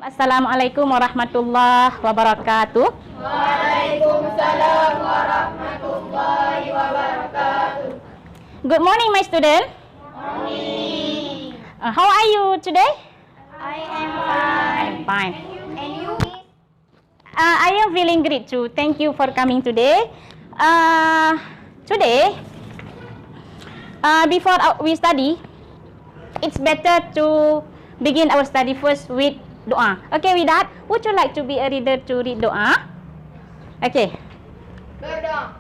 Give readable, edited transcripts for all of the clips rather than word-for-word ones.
Assalamualaikum warahmatullahi wabarakatuh. Waalaikumsalam warahmatullahi wabarakatuh. Good morning, my student. Morning. How are you today? I am fine. Fine. And you? I am feeling great too. Thank you for coming today. Today, before we study, it's better to begin our study first with doa. Okay, with that, would you like to be a reader to read doa? Okay. Berdoa.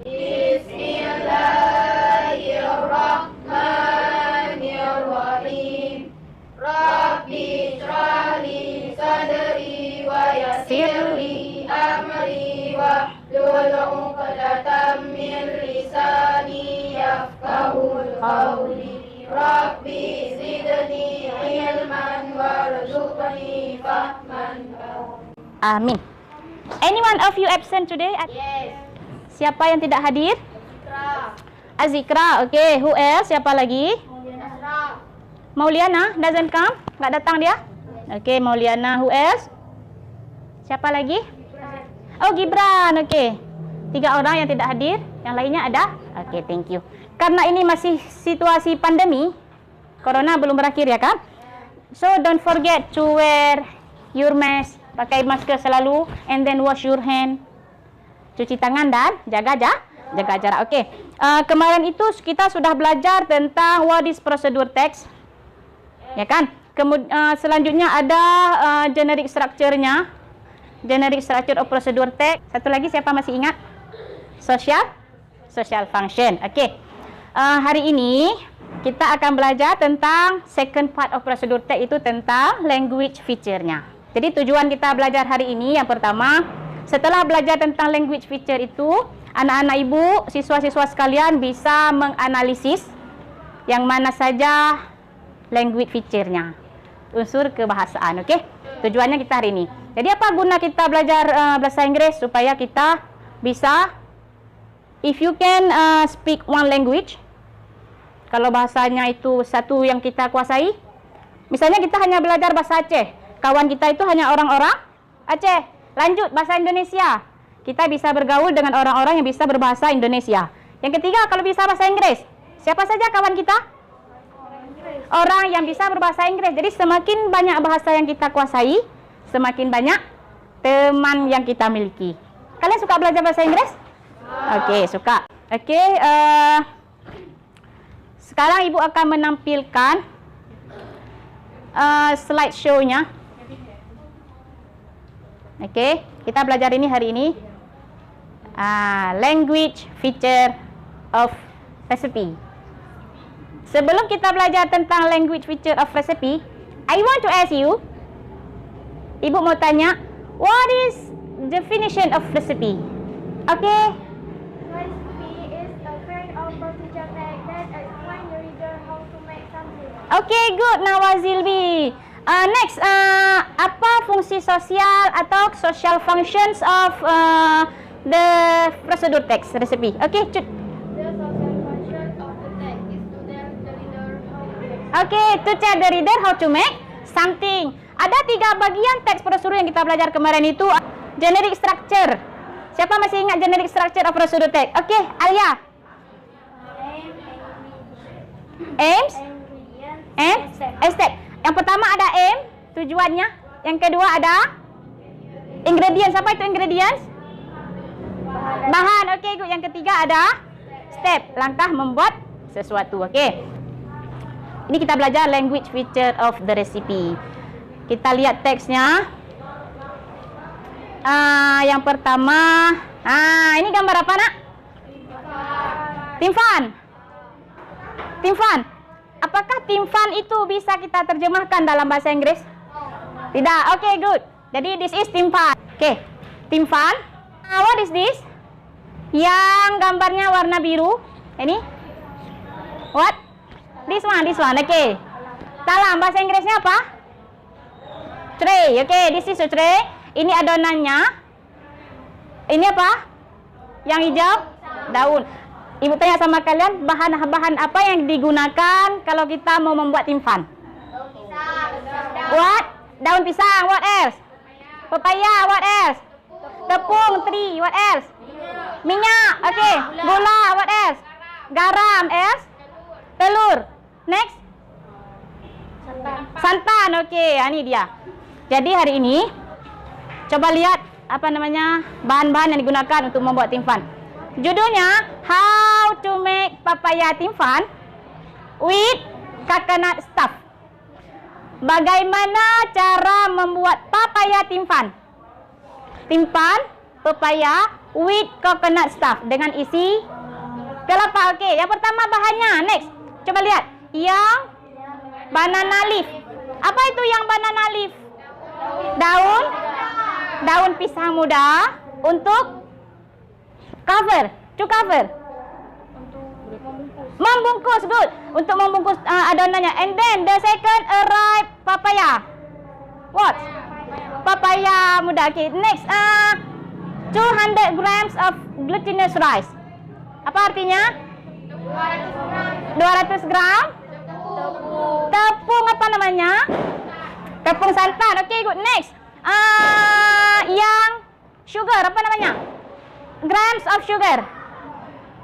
Bismillahirrahmanirrahim. Rabbi shrah li sadri wa yassir li amri wahlul 'uqdatam min lisani yafqahul qawli. Rabbi zidni ilman warzuqni fahman. Amin. Anyone of you absent today? Yes. Siapa yang tidak hadir? Tra. Azikra. Okay, who else? Siapa lagi? Nasra. Mauliana doesn't come? Nggak datang dia? Okay, Mauliana. Who else? Siapa lagi? Oh, Gibran. Okay. 3 orang yang tidak hadir. Yang lainnya ada? Okay, thank you. Karena ini masih situasi pandemi, corona belum berakhir ya kan? So don't forget to wear your mask, pakai masker selalu, and then wash your hand, cuci tangan dan jaga jarak. Okay. Kemarin itu kita sudah belajar tentang what is procedure text, ya kan? Selanjutnya ada generic structure-nya, generic structure of procedure text. Satu lagi siapa masih ingat? Social function. Okay. Hari ini kita akan belajar tentang second part of procedure text, itu tentang language feature-nya. Jadi tujuan kita belajar hari ini yang pertama, setelah belajar tentang language feature itu, anak-anak ibu, siswa-siswa sekalian bisa menganalisis yang mana saja language feature-nya, unsur kebahasaan. Okey? Tujuannya kita hari ini. Jadi apa guna kita belajar bahasa Inggris? Supaya kita bisa, if you can speak one language, kalau bahasanya itu satu yang kita kuasai, misalnya kita hanya belajar bahasa Aceh, kawan kita itu hanya orang-orang Aceh, lanjut bahasa Indonesia, kita bisa bergaul dengan orang-orang yang bisa berbahasa Indonesia. Yang ketiga, kalau bisa bahasa Inggris, siapa saja kawan kita? Orang yang bisa berbahasa Inggris. Jadi semakin banyak bahasa yang kita kuasai, semakin banyak teman yang kita miliki. Kalian suka belajar bahasa Inggris? Okey, suka. Okey, sekarang ibu akan menampilkan slide show-nya. Okey, kita belajar ini hari ini. Language feature of recipe. Sebelum kita belajar tentang language feature of recipe, I want to ask you, ibu mau tanya, what is definition of recipe? Okay. Recipe is a kind of procedure text that explains the reader how to make something. Okay, good, Nawazilbi. Next, apa fungsi sosial atau social functions of the procedure text recipe? Okay, cut. The social function of the text is to tell the reader how to make. Okay, to tell the reader how to make something. Ada 3 bagian teks prosedur yang kita belajar kemarin itu. Generic structure. Siapa masih ingat generic structure of procedure text? Okay, Alia. Aims and step. Yang pertama ada aim, tujuannya. Yang kedua ada ingredient. Siapa itu ingredients? Bahan. Okey, good. Yang ketiga ada step, langkah membuat sesuatu. Okey. Ini kita belajar language feature of the recipe. Kita lihat teksnya. Yang pertama, ini gambar apa, Nak? Timfan. Timfan. Apakah timfan itu bisa kita terjemahkan dalam bahasa Inggris? Tidak. Okay, good. Jadi this is timfan. Okay. Timfan. What is this? Yang gambarnya warna biru. Ini? What? This one. Okay. Dalam bahasa Inggrisnya apa? Tray. Okay, this is a tray. Ini adonannya. Ini apa? Yang hijau? Daun. Ibu tanya sama kalian, bahan-bahan apa yang digunakan kalau kita mau membuat timfan? What? Daun pisang, what else? Pepaya, what else? Tepung, tree, what else? Minyak, okay. Gula, what else? Garam, else? Telur. Next? Santan, okay. Ini dia. Jadi hari ini, coba lihat apa namanya bahan-bahan yang digunakan untuk membuat timfan. Judulnya, How to make papaya timfan with coconut stuff. Bagaimana cara membuat papaya timfan? Timfan, pepaya with coconut stuff dengan isi kelapa. Okey, yang pertama bahannya. Next, coba lihat. Yang banana leaf. Apa itu yang banana leaf? Daun pisang muda untuk cover, to cover. Membungkus, good. Untuk membungkus adonannya. And then the second arrive papaya. What? Papaya muda. Okay, next 200 grams of glutinous rice. Apa artinya? 200 gram tepung apa namanya? Tepung santan. Okay, good. Next yang sugar apa namanya? Grams of sugar.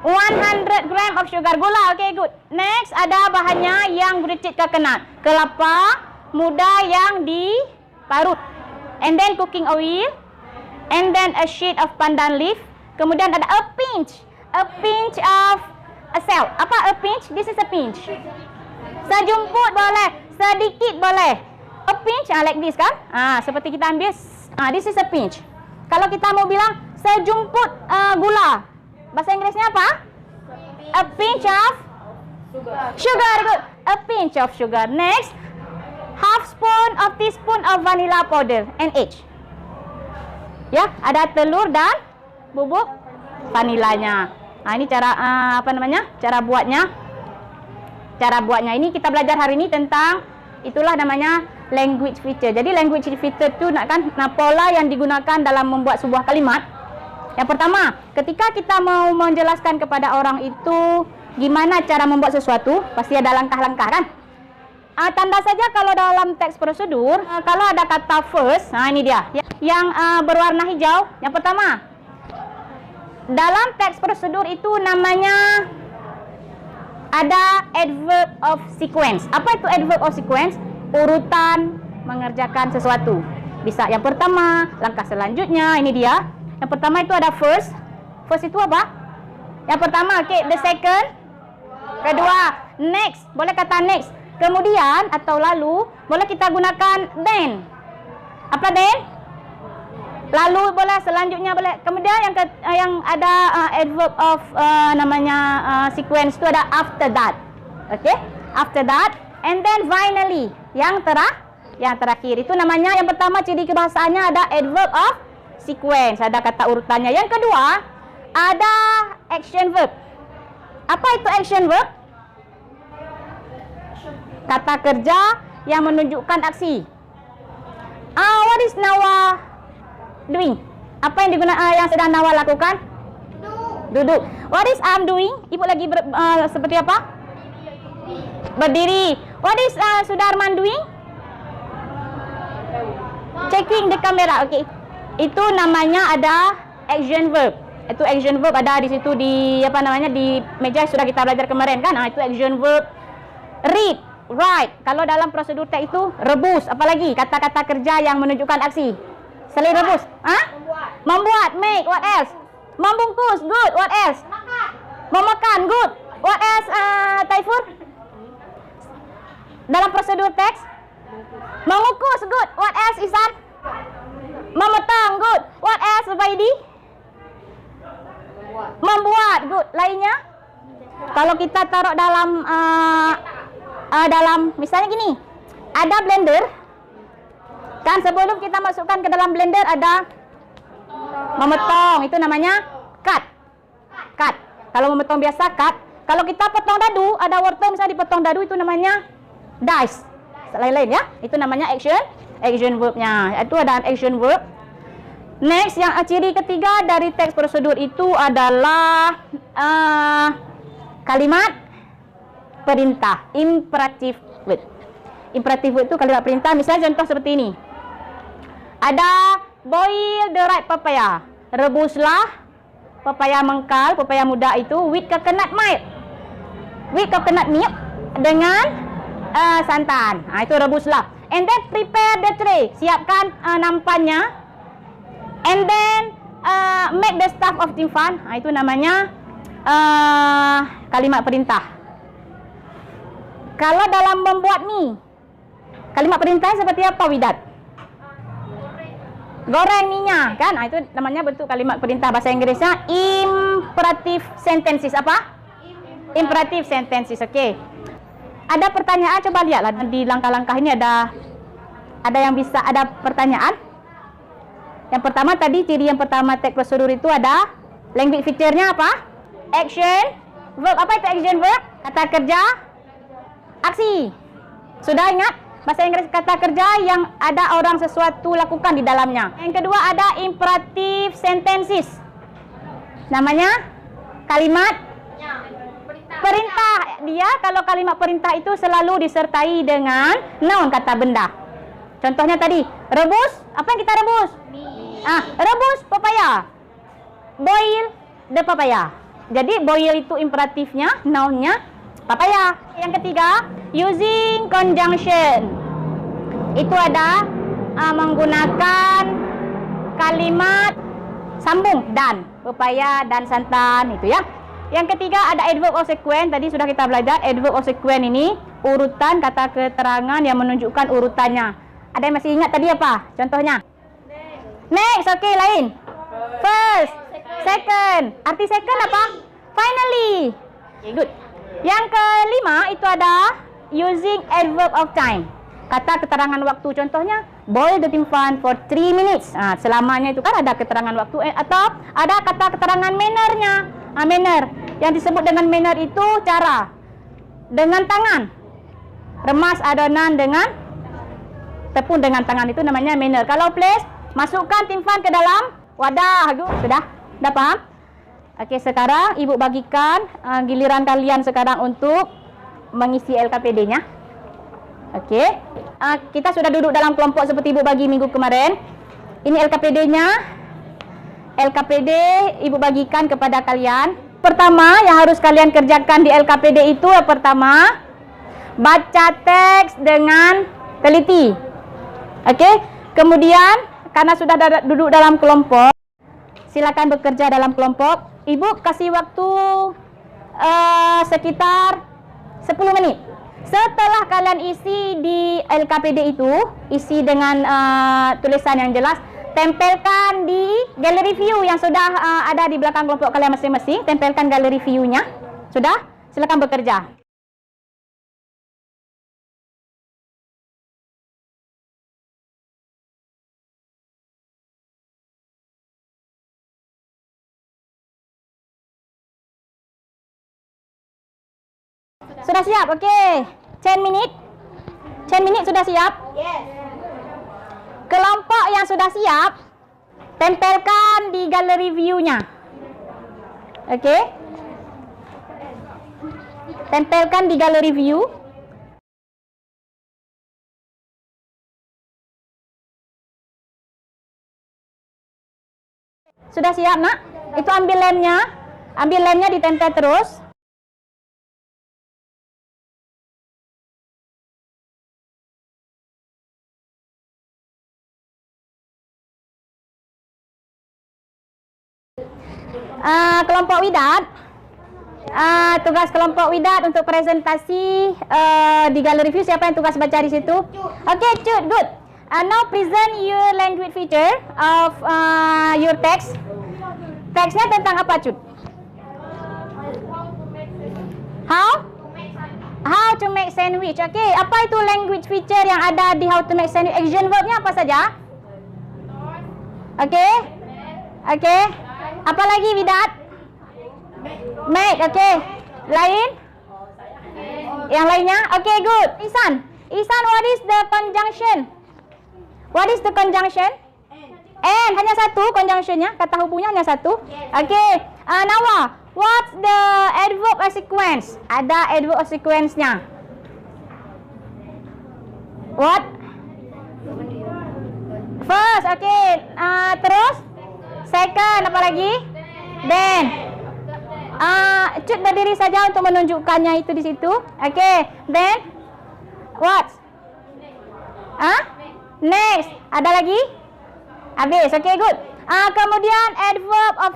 100 gram of sugar. Gula. Okay, good. Next ada bahannya yang grated coconut, kelapa muda yang diparut. And then cooking oil. And then a sheet of pandan leaf. Kemudian ada a pinch of salt. Apa a pinch? This is a pinch. Sejumput boleh, sedikit boleh. A pinch like this kan? Seperti kita ambil. This is a pinch. Kalau kita mau bilang sejumput gula, bahasa Inggrisnya apa? A pinch of sugar. Good. A pinch of sugar. Next, half spoon of teaspoon of vanilla powder and egg. Ya, ada telur dan bubuk vanilanya. Ini cara apa namanya? Cara buatnya. Cara buatnya ini kita belajar hari ini tentang itulah namanya language feature. Jadi language feature itu pola yang digunakan dalam membuat sebuah kalimat. Yang pertama, ketika kita mau menjelaskan kepada orang itu gimana cara membuat sesuatu, pasti ada langkah-langkah kan? Tanda saja kalau dalam teks prosedur, kalau ada kata first, ini dia, yang berwarna hijau. Yang pertama, dalam teks prosedur itu namanya ada adverb of sequence. Apa itu adverb of sequence? Urutan mengerjakan sesuatu. Bisa yang pertama, langkah selanjutnya, ini dia. Yang pertama itu ada first. First itu apa? Yang pertama, okay. The second. Kedua, next. Boleh kata next. Kemudian atau lalu, boleh kita gunakan then. Apa then? Lalu boleh, selanjutnya boleh. Kemudian yang ada adverb of namanya sequence itu ada after that. Okay? After that. And then finally. Yang terakhir itu namanya, yang pertama ciri kebahasaannya ada adverb of sequence. Ada kata urutannya. Yang kedua, ada action verb. Apa itu action verb? Kata kerja yang menunjukkan aksi. What is Nawa doing? Apa yang yang sedang Nawa lakukan? Duduk. What is I'm doing? Ibu lagi seperti apa? Berdiri. What is Sudarman doing? Checking the camera. Okay. Itu namanya ada action verb. Itu action verb ada di situ di apa namanya di meja sudah kita belajar kemarin kan? Itu action verb. Read, write. Kalau dalam prosedur teks itu rebus, apalagi kata-kata kerja yang menunjukkan aksi. Selain rebus, membuat, make, what else? Membungkus, good, what else? Memakan, good, what else? Taifur? Dalam prosedur teks, mengukus, good, what else? Isan? Memotong, good, what else? Baidi? Membuat, good, lainnya? Kalau kita taruh dalam misalnya gini, ada blender kan, sebelum kita masukkan ke dalam blender ada memotong, itu namanya cut. Kalau memotong biasa cut. Kalau kita potong dadu, ada wortel misalnya dipotong dadu, itu namanya dice. Lain-lain ya, itu namanya action verbnya. Itu ada action verb. Next, yang ciri ketiga dari teks prosedur itu adalah kalimat perintah, imperative word. Imperative word itu kalimat perintah. Misalnya contoh seperti ini. Ada boil the ripe papaya. Rebuslah papaya mengkal, papaya muda itu with coconut milk. With coconut milk dengan santan. Itu rebuslah. And then prepare the tray. Siapkan nampannya. And then make the stuff of timpan. Itu namanya kalimat perintah. Kalau dalam membuat mie, kalimat perintahnya seperti apa, Widat? Goreng minyak, kan? Itu namanya bentuk kalimat perintah. Bahasa Inggrisnya imperative sentences. Apa? Imperative sentences. Oke. Ada pertanyaan, coba lihatlah di langkah-langkah ini ada yang bisa ada pertanyaan. Yang pertama tadi, ciri yang pertama teks prosedur itu ada language feature-nya apa? Action, verb. Apa itu action, verb? Kata kerja, aksi. Sudah ingat? Bahasa Inggris kata kerja yang ada orang sesuatu lakukan di dalamnya. Yang kedua ada imperative sentences. Namanya kalimat perintah. Dia kalau kalimat perintah itu selalu disertai dengan noun, kata benda. Contohnya tadi, rebus. Apa yang kita rebus? Rebus papaya. Boil the papaya. Jadi boil itu imperatifnya, nounnya papaya. Yang ketiga, using conjunction. Itu ada menggunakan kalimat sambung dan, papaya dan santan itu ya. Yang ketiga ada adverb of sequence. Tadi sudah kita belajar adverb of sequence ini urutan kata keterangan yang menunjukkan urutannya. Ada yang masih ingat tadi apa? Contohnya? Next, oke, lain. First, second. Arti second apa? Finally. Okay, good. Yang kelima itu ada using adverb of time. Kata keterangan waktu. Contohnya, boil the timpan for 3 minutes. Selamanya itu kan ada keterangan waktu. Atau ada kata keterangan manner-nya. Manner. Yang disebut dengan manner itu cara. Dengan tangan. Remas adonan dengan tepung dengan tangan. Itu namanya manner. Kalau place, masukkan timpan ke dalam wadah. Sudah? Dah paham? Okey, sekarang Ibu bagikan giliran kalian sekarang untuk mengisi LKPD-nya. Okey. Kita sudah duduk dalam kelompok seperti Ibu bagi minggu kemarin. Ini LKPD-nya. LKPD Ibu bagikan kepada kalian. Pertama yang harus kalian kerjakan di LKPD itu pertama, baca teks dengan teliti. Okey. Kemudian karena sudah duduk dalam kelompok, silakan bekerja dalam kelompok. Ibu kasih waktu sekitar 10 menit. Setelah kalian isi di LKPD itu, isi dengan tulisan yang jelas, tempelkan di gallery view yang sudah ada di belakang kelompok kalian masing-masing. Tempelkan gallery view-nya. Sudah? Silakan bekerja. Sudah siap? Okey. 10 minit. 10 minit sudah siap? Yes. Kelompok yang sudah siap, tempelkan di gallery view-nya. Okey. Tempelkan di gallery view. Sudah siap, Nak? Itu ambil lemnya. Ambil lemnya ditempel terus. Kelompok Widat, tugas kelompok Widat untuk presentasi di gallery view. Siapa yang tugas baca di situ? Okay, Cut, good. Now present your language feature of your text. Teksnya tentang apa, Cut? How to make sandwich. Okay, apa itu language feature yang ada di how to make sandwich? Action verbnya apa saja? Okay, okay. Apa lagi, Widat? Make, okay. Lain? Yang lainnya? Okay, good. Ihsan, what is the conjunction? What is the conjunction? And, hanya satu conjunctionnya, kata hubungnya hanya satu. Okay. Nawa, what's the adverb of sequence? Ada adverb of sequence-nya. What? First, Okey. Terus second apa lagi? Then. Cut berdiri saja untuk menunjukkannya itu di situ. Okey. Then what? Next. Ada lagi? Habis. Okey, good. Kemudian adverb of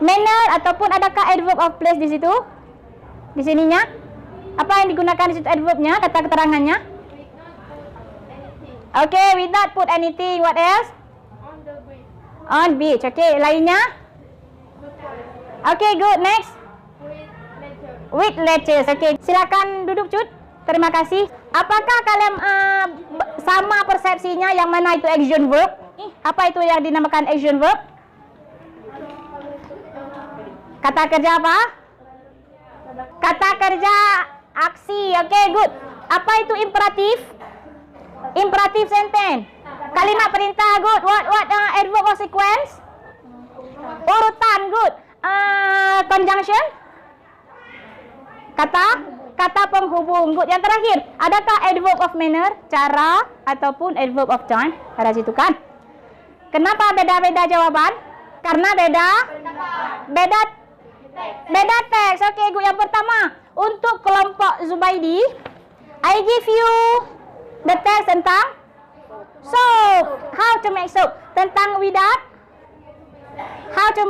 manner ataupun adakah adverb of place di situ? Di sininya? Apa yang digunakan di situ adverbnya, kata keterangannya? Okay, without put anything. What else? On the beach. On beach. Okay, lainnya? Okay, good. Next. With letters. With letters. Okay, silakan duduk, Cut. Terima kasih. Apakah kalian sama persepsinya yang mana itu action verb? Apa itu yang dinamakan action verb? Kata kerja apa? Kata kerja aksi. Okay, good. Apa itu imperatif? Imperative sentence. Kalimat perintah. Good. What adverb of sequence? Urutan. Good. Conjunction. Kata penghubung. Good. Yang terakhir, adakah adverb of manner, cara ataupun adverb of time? Ada situ kan? Kenapa beda-beda jawaban? Karena beda teks. Okey, good. Yang pertama, untuk kelompok Zubaidi, I give you the text tentang soap. How to make soap. Tentang without. How to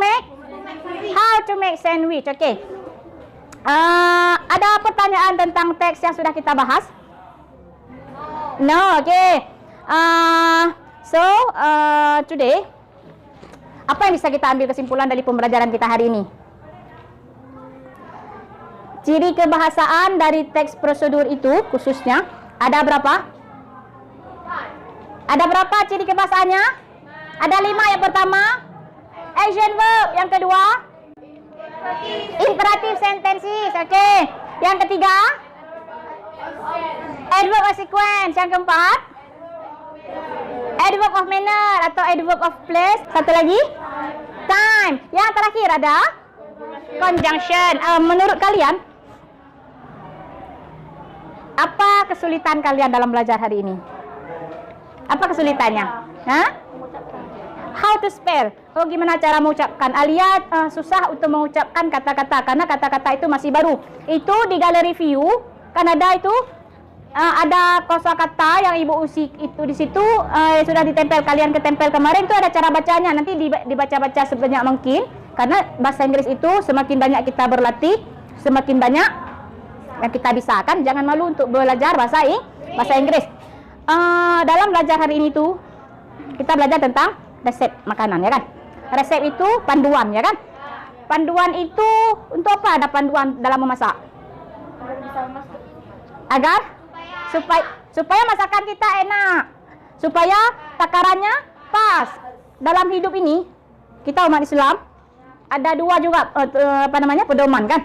make sandwich. Okey. Ada pertanyaan tentang teks yang sudah kita bahas? No. Okey. Today, apa yang bisa kita ambil kesimpulan dari pembelajaran kita hari ini? Ciri kebahasaan dari teks prosedur itu khususnya ada berapa? Ada berapa ciri kebahasaannya? Ada 5. Yang pertama, action verb. Yang kedua, imperative sentences. Okey. Yang ketiga, adverb of sequence. Yang keempat, adverb of manner atau adverb of place. Satu lagi, time. Yang terakhir ada conjunction. Menurut kalian, apa kesulitan kalian dalam belajar hari ini? Apa kesulitannya? How to spell? Oh, gimana cara mengucapkan? Aliat susah untuk mengucapkan kata-kata karena kata-kata itu masih baru. Itu di galeri view kan ada itu ada kosakata yang Ibu Usi itu di situ sudah ditempel, kalian ketempel kemarin itu ada cara bacanya. Nanti dibaca-baca sebanyak mungkin karena bahasa Inggris itu semakin banyak kita berlatih, semakin banyak yang kita bisa kan. Jangan malu untuk belajar bahasa Inggris. Dalam belajar hari ini tuh kita belajar tentang resep makanan, ya kan? Resep itu panduan, ya kan? Panduan itu untuk apa? Ada panduan dalam memasak? Agar supaya masakan kita enak, supaya takarannya pas. Dalam hidup ini kita umat Islam ada 2 juga pedoman kan?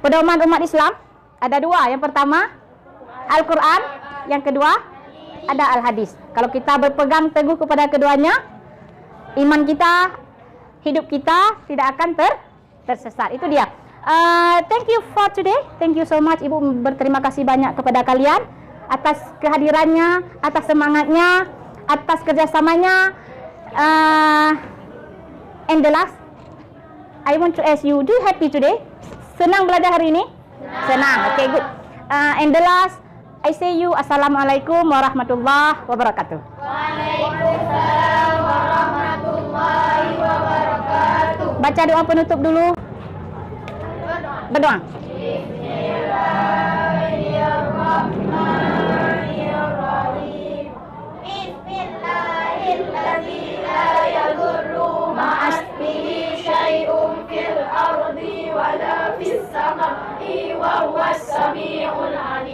Pedoman umat Islam ada 2. Yang pertama Al-Quran, yang kedua ada Al-Hadis. Kalau kita berpegang teguh kepada keduanya, iman kita, hidup kita tidak akan tersesat. Itu dia. Thank you for today. Thank you so much. Ibu berterima kasih banyak kepada kalian atas kehadirannya, atas semangatnya, atas kerjasamanya. And the last, I want to ask you, do you happy today? Senang belajar hari ini? Senang. Okay, good. And the last, I say you assalamualaikum warahmatullahi wabarakatuh. Waalaikumsalam warahmatullahi wabarakatuh. Baca doa penutup dulu. Berdoa. Bismillahirrahmanirrahim. Bismillahilladzi la yadurru ma'asmihi syai'un fil ardi wala fis samai wa huwas sami'ul alim.